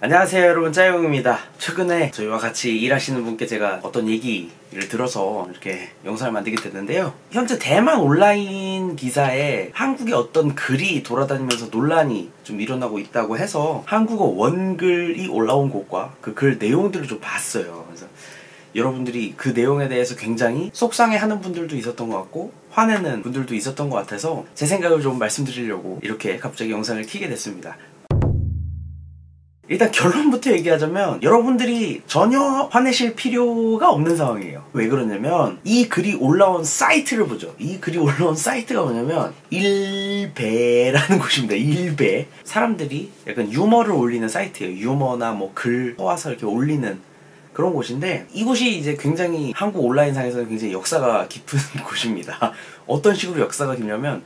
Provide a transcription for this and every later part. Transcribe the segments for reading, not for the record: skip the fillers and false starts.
안녕하세요 여러분, 짜용입니다. 최근에 저희와 같이 일하시는 분께 제가 어떤 얘기를 들어서 이렇게 영상을 만들게 됐는데요. 현재 대만 온라인 기사에 한국의 어떤 글이 돌아다니면서 논란이 좀 일어나고 있다고 해서 한국어 원글이 올라온 곳과 그 글 내용들을 좀 봤어요. 그래서 여러분들이 그 내용에 대해서 굉장히 속상해하는 분들도 있었던 것 같고 화내는 분들도 있었던 것 같아서 제 생각을 좀 말씀드리려고 이렇게 갑자기 영상을 켜게 됐습니다. 일단 결론부터 얘기하자면 여러분들이 전혀 화내실 필요가 없는 상황이에요. 왜 그러냐면 이 글이 올라온 사이트를 보죠. 이 글이 올라온 사이트가 뭐냐면 일베라는 곳입니다. 일베. 사람들이 약간 유머를 올리는 사이트예요. 유머나 뭐 글 써와서 이렇게 올리는 그런 곳인데, 이곳이 이제 굉장히 한국 온라인상에서는 굉장히 역사가 깊은 곳입니다. 어떤 식으로 역사가 깊냐면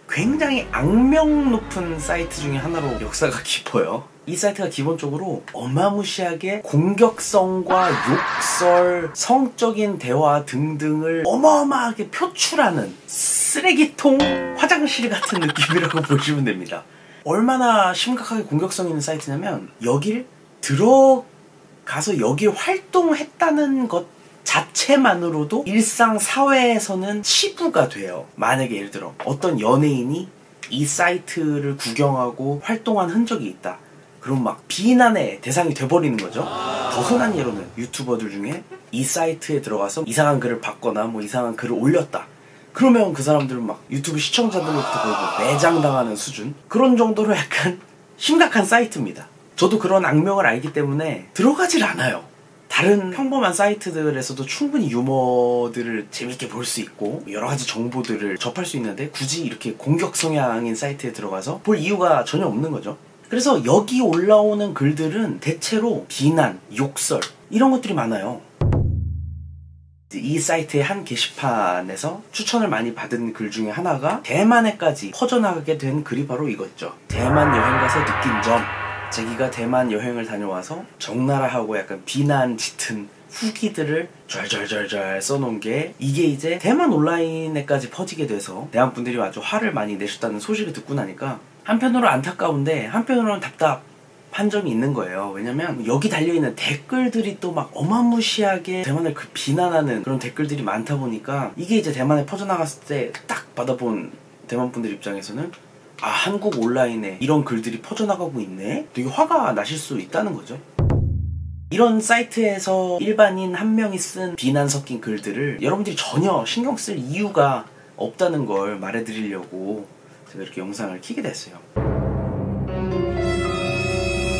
굉장히 악명 높은 사이트 중에 하나로 역사가 깊어요. 이 사이트가 기본적으로 어마무시하게 공격성과 욕설, 성적인 대화 등등을 어마어마하게 표출하는 쓰레기통 화장실 같은 느낌이라고 보시면 됩니다. 얼마나 심각하게 공격성 있는 사이트냐면 여길 들어가서 여길 활동했다는 것 자체만으로도 일상사회에서는 치부가 돼요. 만약에 예를 들어 어떤 연예인이 이 사이트를 구경하고 활동한 흔적이 있다. 그럼 막 비난의 대상이 돼버리는 거죠. 더 흔한 예로는 유튜버들 중에 이 사이트에 들어가서 이상한 글을 봤거나 뭐 이상한 글을 올렸다. 그러면 그 사람들은 막 유튜브 시청자들로부터 거의 매장당하는 수준? 그런 정도로 약간 심각한 사이트입니다. 저도 그런 악명을 알기 때문에 들어가질 않아요. 다른 평범한 사이트들에서도 충분히 유머들을 재밌게 볼 수 있고 여러가지 정보들을 접할 수 있는데 굳이 이렇게 공격 성향인 사이트에 들어가서 볼 이유가 전혀 없는 거죠. 그래서 여기 올라오는 글들은 대체로 비난, 욕설 이런 것들이 많아요. 이 사이트의 한 게시판에서 추천을 많이 받은 글 중에 하나가 대만에까지 퍼져나가게 된 글이 바로 이거죠. 대만 여행 가서 느낀 점. 자기가 대만 여행을 다녀와서 적나라하고 약간 비난 짙은 후기들을 절 써놓은 게, 이게 이제 대만 온라인에까지 퍼지게 돼서 대만 분들이 아주 화를 많이 내셨다는 소식을 듣고 나니까 한편으로 안타까운데 한편으로는 답답한 점이 있는 거예요. 왜냐면 여기 달려있는 댓글들이 또 막 어마무시하게 대만을 비난하는 그런 댓글들이 많다 보니까 이게 이제 대만에 퍼져나갔을 때 딱 받아본 대만 분들 입장에서는 아, 한국 온라인에 이런 글들이 퍼져나가고 있네? 되게 화가 나실 수 있다는 거죠. 이런 사이트에서 일반인 한 명이 쓴 비난 섞인 글들을 여러분들이 전혀 신경 쓸 이유가 없다는 걸 말해드리려고 제가 이렇게 영상을 켜게 됐어요.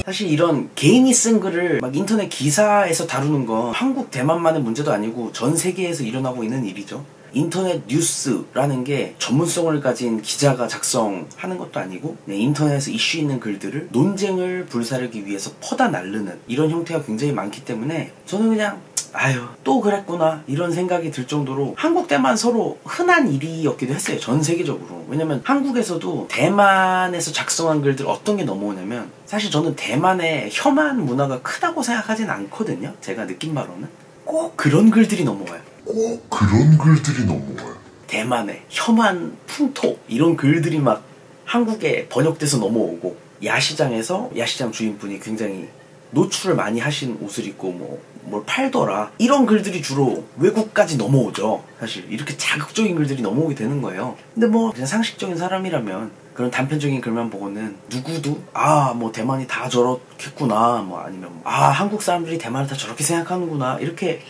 사실 이런 개인이 쓴 글을 막 인터넷 기사에서 다루는 건 한국, 대만만의 문제도 아니고 전 세계에서 일어나고 있는 일이죠. 인터넷 뉴스라는 게 전문성을 가진 기자가 작성하는 것도 아니고 인터넷에 이슈 있는 글들을 논쟁을 불사르기 위해서 퍼다 날르는 이런 형태가 굉장히 많기 때문에 저는 그냥 아유 또 그랬구나 이런 생각이 들 정도로 한국, 대만 서로 흔한 일이었기도 했어요. 전 세계적으로. 왜냐면 한국에서도 대만에서 작성한 글들 어떤 게 넘어오냐면, 사실 저는 대만의 혐한 문화가 크다고 생각하진 않거든요. 제가 느낀 바로는 꼭 그런 글들이 넘어와요. 대만의 혐한 풍토 이런 글들이 막 한국에 번역돼서 넘어오고, 야시장에서 야시장 주인분이 굉장히 노출을 많이 하신 옷을 입고 뭘 팔더라 이런 글들이 주로 외국까지 넘어오죠. 사실 이렇게 자극적인 글들이 넘어오게 되는 거예요. 근데 뭐 그냥 상식적인 사람이라면 그런 단편적인 글만 보고는 누구도 아 뭐 대만이 다 저렇겠구나, 뭐 아니면 한국 사람들이 대만을 다 저렇게 생각하는구나 이렇게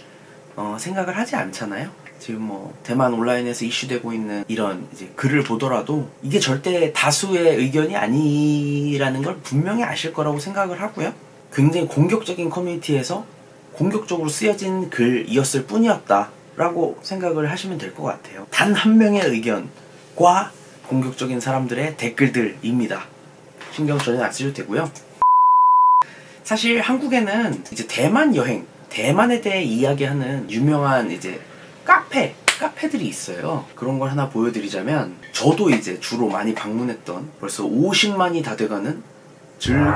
생각을 하지 않잖아요. 지금 뭐 대만 온라인에서 이슈되고 있는 이런 이제 글을 보더라도 이게 절대 다수의 의견이 아니라는 걸 분명히 아실 거라고 생각을 하고요. 굉장히 공격적인 커뮤니티에서 공격적으로 쓰여진 글이었을 뿐이었다 라고 생각을 하시면 될 것 같아요. 단 한 명의 의견과 공격적인 사람들의 댓글들입니다. 신경 전혀 안 쓰셔도 되고요. 사실 한국에는 이제 대만 여행, 대만에 대해 이야기하는 유명한 이제 카페들이 있어요. 그런 걸 하나 보여드리자면, 저도 이제 주로 많이 방문했던 벌써 50만이 다 돼가는 즐거운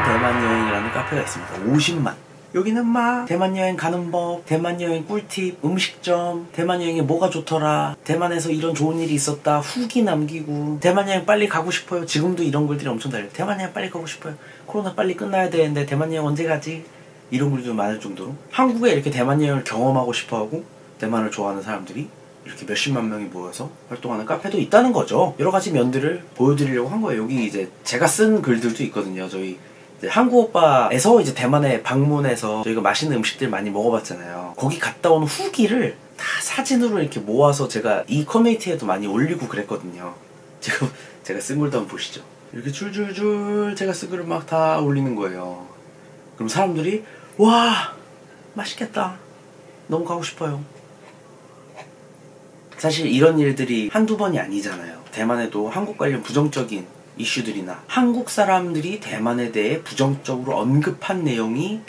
대만 여행이라는 카페가 있습니다. 50만. 여기는 막 대만 여행 가는 법, 대만 여행 꿀팁, 음식점, 대만 여행에 뭐가 좋더라, 대만에서 이런 좋은 일이 있었다 후기 남기고, 대만 여행 빨리 가고 싶어요. 지금도 이런 글들이 엄청 달려요. 대만 여행 빨리 가고 싶어요. 코로나 빨리 끝나야 되는데 대만 여행 언제 가지? 이런 글도 많을 정도로 한국에 이렇게 대만 여행을 경험하고 싶어하고 대만을 좋아하는 사람들이 이렇게 몇십만 명이 모여서 활동하는 카페도 있다는 거죠. 여러 가지 면들을 보여드리려고 한 거예요. 여기 이제 제가 쓴 글들도 있거든요. 저희 한국오빠에서 이제 대만에 방문해서 저희가 맛있는 음식들 많이 먹어봤잖아요. 거기 갔다 온 후기를 다 사진으로 이렇게 모아서 제가 이 커뮤니티에도 많이 올리고 그랬거든요. 지금 제가 쓴 글도 한번 보시죠. 이렇게 줄줄줄 제가 쓴 글을 막 다 올리는 거예요. 그럼 사람들이 와 맛있겠다, 너무 가고 싶어요. 사실 이런 일들이 한두 번이 아니잖아요. 대만에도 한국 관련 부정적인 이슈들이나 한국 사람들이 대만에 대해 부정적으로 언급한 내용이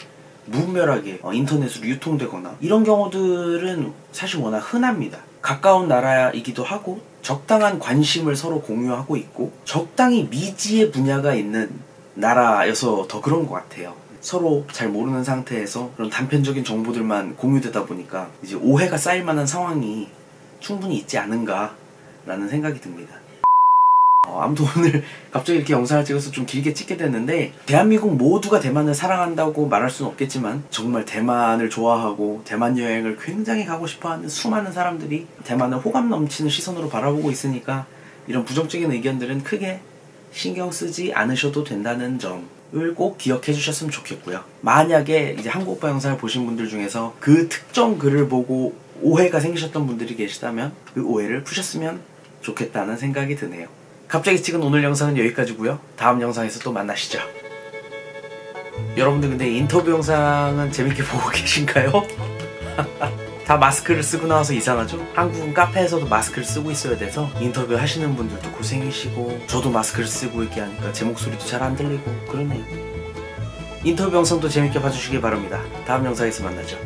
무분별하게 인터넷으로 유통되거나 이런 경우들은 사실 워낙 흔합니다. 가까운 나라이기도 하고 적당한 관심을 서로 공유하고 있고 적당히 미지의 분야가 있는 나라여서 더 그런 것 같아요. 서로 잘 모르는 상태에서 그런 단편적인 정보들만 공유되다 보니까 이제 오해가 쌓일 만한 상황이 충분히 있지 않은가 라는 생각이 듭니다. 아무튼 오늘 갑자기 이렇게 영상을 찍어서 좀 길게 찍게 됐는데, 대한민국 모두가 대만을 사랑한다고 말할 수는 없겠지만 정말 대만을 좋아하고 대만 여행을 굉장히 가고 싶어하는 수많은 사람들이 대만을 호감 넘치는 시선으로 바라보고 있으니까 이런 부정적인 의견들은 크게 신경 쓰지 않으셔도 된다는 점을 꼭 기억해 주셨으면 좋겠고요. 만약에 이제 한국오빠 영상을 보신 분들 중에서 그 특정 글을 보고 오해가 생기셨던 분들이 계시다면 그 오해를 푸셨으면 좋겠다는 생각이 드네요. 갑자기 찍은 오늘 영상은 여기까지고요. 다음 영상에서 또 만나시죠. 여러분들 근데 인터뷰 영상은 재밌게 보고 계신가요? 다 마스크를 쓰고 나와서 이상하죠? 한국은 카페에서도 마스크를 쓰고 있어야 돼서 인터뷰 하시는 분들도 고생이시고 저도 마스크를 쓰고 있게 하니까 제 목소리도 잘 안 들리고 그러네요. 인터뷰 영상도 재밌게 봐주시기 바랍니다. 다음 영상에서 만나죠.